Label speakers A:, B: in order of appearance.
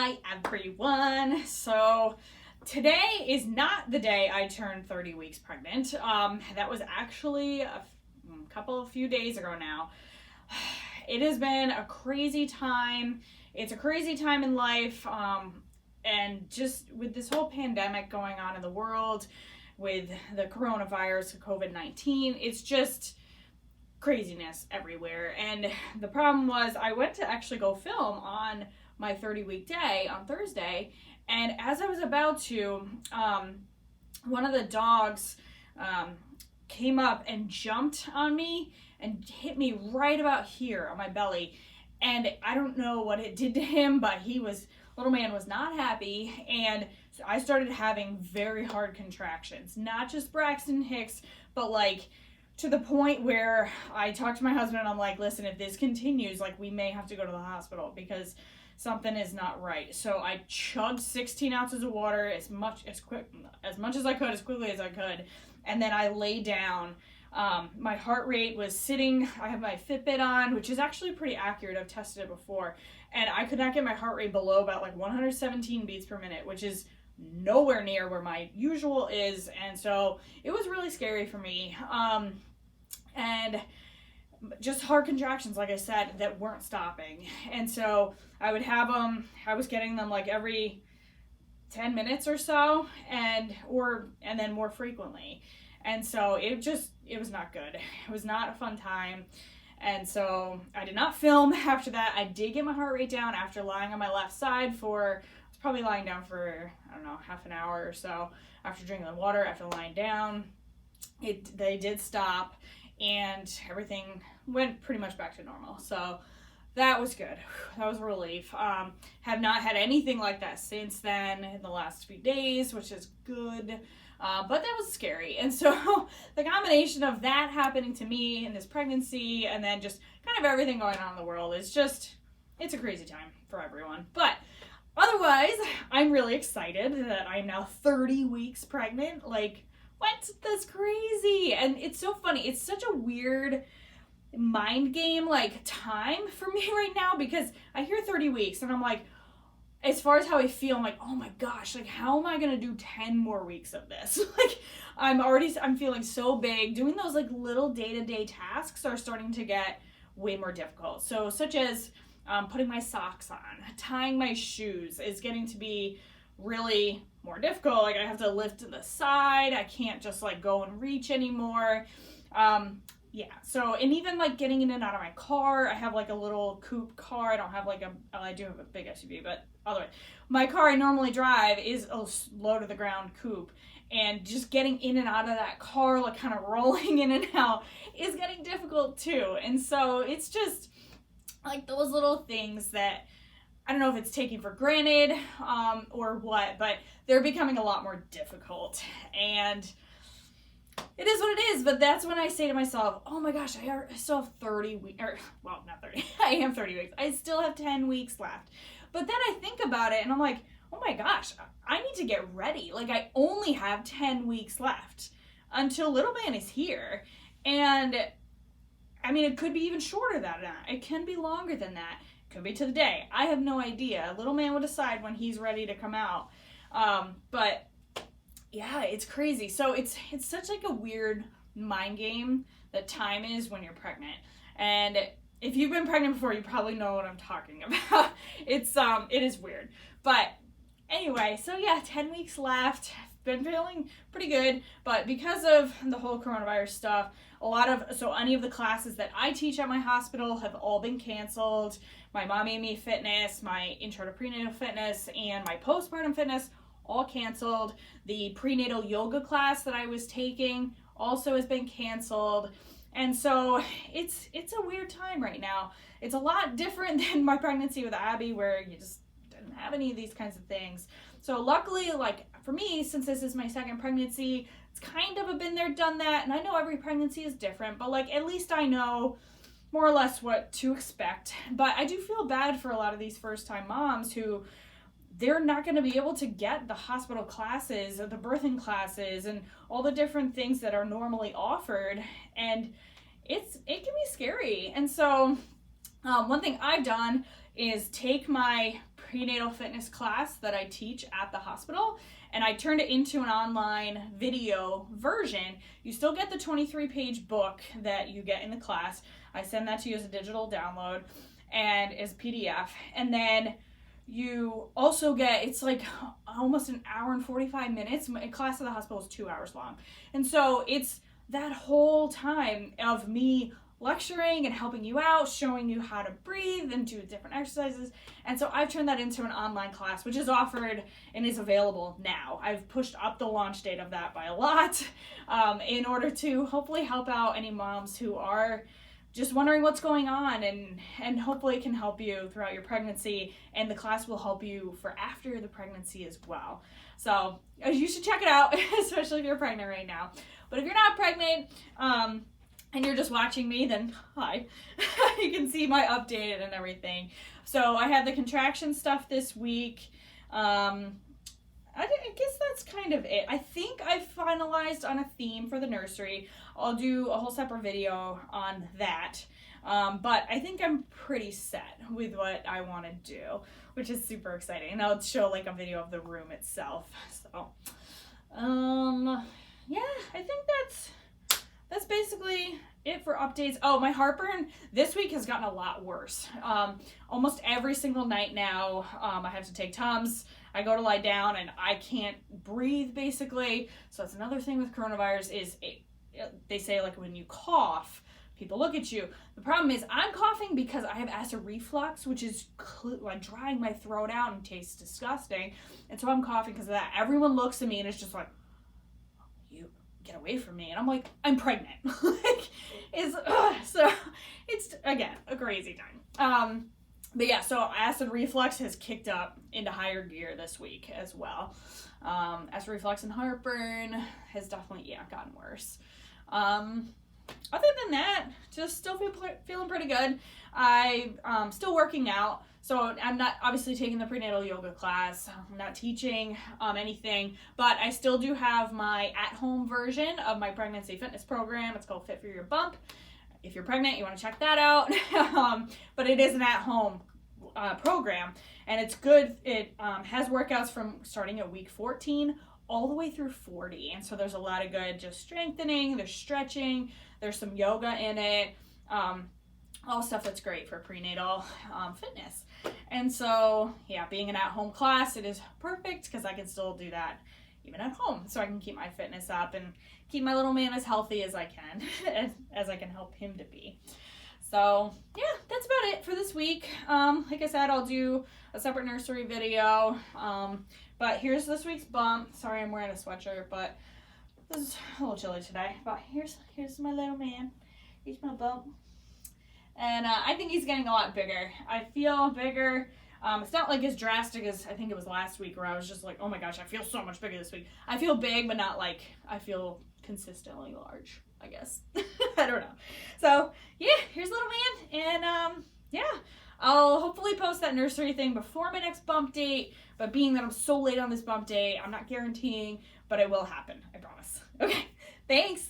A: Hi everyone. So today is not the day I turned 30 weeks pregnant. That was actually a few days ago now. It has been a crazy time. It's a crazy time in life. And just with this whole pandemic going on in the world, with the coronavirus, COVID-19, it's just craziness everywhere. And the problem was I went to actually go film on my 30-week day on Thursday, and as I was about to, one of the dogs came up and jumped on me and hit me right about here on my belly, and I don't know what it did to him, but little man was not happy, and so I started having very hard contractions, not just Braxton Hicks, but like to the point where I talked to my husband and I'm like, listen, if this continues, like we may have to go to the hospital because something is not right. So I chugged 16 ounces of water as much as I could, as quickly as I could, and then I lay down. My heart rate was sitting, I have my Fitbit on, which is actually pretty accurate. I've tested it before, and I could not get my heart rate below about like 117 beats per minute, which is nowhere near where my usual is, and so it was really scary for me. And just hard contractions, like I said, that weren't stopping. And so I would have them, I was getting them like every 10 minutes or so, and then more frequently. And so it was not good. It was not a fun time. And so I did not film after that. I did get my heart rate down after lying on my left side I was probably lying down for, I don't know, half an hour or so after drinking the water, after lying down. They did stop, and everything went pretty much back to normal. So that was good. That was a relief. Have not had anything like that since then in the last few days, which is good. But that was scary. And so the combination of that happening to me in this pregnancy and then just kind of everything going on in the world it's a crazy time for everyone. But otherwise, I'm really excited that I'm now 30 weeks pregnant. Like, what? That's crazy. And it's so funny. It's such a weird mind game, like, time for me right now, because I hear 30 weeks and I'm like, as far as how I feel, I'm like, oh my gosh, like, how am I going to do 10 more weeks of this? Like, I'm feeling so big. Doing those, like, little day-to-day tasks are starting to get way more difficult. So, such as putting my socks on, tying my shoes is getting to be really more difficult. Like, I have to lift to the side. I can't just like go and reach anymore. So, and even like getting in and out of my car, I have like a little coupe car. I don't have like I do have a big SUV, but otherwise, my car I normally drive is a low to the ground coupe, and just getting in and out of that car, like kind of rolling in and out, is getting difficult too. And so it's just like those little things that I don't know if it's taken for granted or what, but they're becoming a lot more difficult. And it is what it is, but that's when I say to myself, oh my gosh, I still have 30 weeks, or, well, not 30, I am 30 weeks. I still have 10 weeks left. But then I think about it and I'm like, oh my gosh, I need to get ready. Like, I only have 10 weeks left until little man is here. And I mean, it could be even shorter than that. It can be longer than that. It could be to the day. I have no idea. Little man will decide when he's ready to come out. But yeah, it's crazy. So it's such like a weird mind game that time is when you're pregnant. And if you've been pregnant before, you probably know what I'm talking about. It is weird. But anyway, so yeah, 10 weeks left. Been feeling pretty good, but because of the whole coronavirus stuff, any of the classes that I teach at my hospital have all been canceled. My Mommy and Me Fitness, my Intro to Prenatal Fitness, and my Postpartum Fitness, all canceled. The prenatal yoga class that I was taking also has been canceled. And so it's a weird time right now. It's a lot different than my pregnancy with Abby, where you just didn't have any of these kinds of things. So luckily, like for me, since this is my second pregnancy, it's kind of a been there, done that. And I know every pregnancy is different, but like at least I know more or less what to expect. But I do feel bad for a lot of these first-time moms who they're not going to be able to get the hospital classes or the birthing classes and all the different things that are normally offered. And it can be scary. And so one thing I've done is take my prenatal fitness class that I teach at the hospital, and I turned it into an online video version. You still get the 23-page book that you get in the class. I send that to you as a digital download and as a PDF. And then you also get, it's like almost an hour and 45 minutes. My class at the hospital is 2 hours long. And so it's that whole time of me lecturing and helping you out, showing you how to breathe and do different exercises. And so I've turned that into an online class, which is offered and is available now. I've pushed up the launch date of that by a lot in order to hopefully help out any moms who are just wondering what's going on, and hopefully it can help you throughout your pregnancy, and the class will help you for after the pregnancy as well. So you should check it out, especially if you're pregnant right now. But if you're not pregnant, and you're just watching me, then hi. You can see my updated and everything. So I had the contraction stuff this week. I guess that's kind of it. I think I finalized on a theme for the nursery. I'll do a whole separate video on that. But I think I'm pretty set with what I want to do, which is super exciting. And I'll show like a video of the room itself. So, yeah, I think that's basically it for updates. Oh, my heartburn this week has gotten a lot worse. Almost every single night now, I have to take Tums. I go to lie down and I can't breathe basically. So that's another thing with coronavirus is they say like when you cough, people look at you. The problem is I'm coughing because I have acid reflux, which is like drying my throat out and tastes disgusting. And so I'm coughing because of that. Everyone looks at me and it's just like, you get away from me. And I'm like, I'm pregnant. So it's, again, a crazy time. But yeah, so acid reflux has kicked up into higher gear this week as well. Acid reflux and heartburn has definitely, gotten worse. Other than that, just still feeling pretty good. I'm still working out, so I'm not obviously taking the prenatal yoga class. I'm not teaching anything, but I still do have my at-home version of my pregnancy fitness program. It's called Fit for Your Bump. If you're pregnant, you want to check that out. But it is an at-home program, and it's good. It has workouts from starting at week 14 all the way through 40. And so there's a lot of good just strengthening, there's stretching, there's some yoga in it, all stuff that's great for prenatal fitness. And so, yeah, being an at-home class, it is perfect because I can still do that even at home. So I can keep my fitness up and keep my little man as healthy as I can, as I can help him to be. So, yeah, that's about it for this week. Like I said, I'll do a separate nursery video. But here's this week's bump. Sorry, I'm wearing a sweatshirt, but this is a little chilly today. But here's my little man. Here's my bump. And I think he's getting a lot bigger. I feel bigger. It's not like as drastic as I think it was last week where I was just like, oh my gosh, I feel so much bigger this week. I feel big, but not like I feel consistently large, I guess. I don't know. So yeah, here's little man. And yeah, I'll hopefully post that nursery thing before my next bump date. But being that I'm so late on this bump date, I'm not guaranteeing, but it will happen. I promise. Okay, thanks.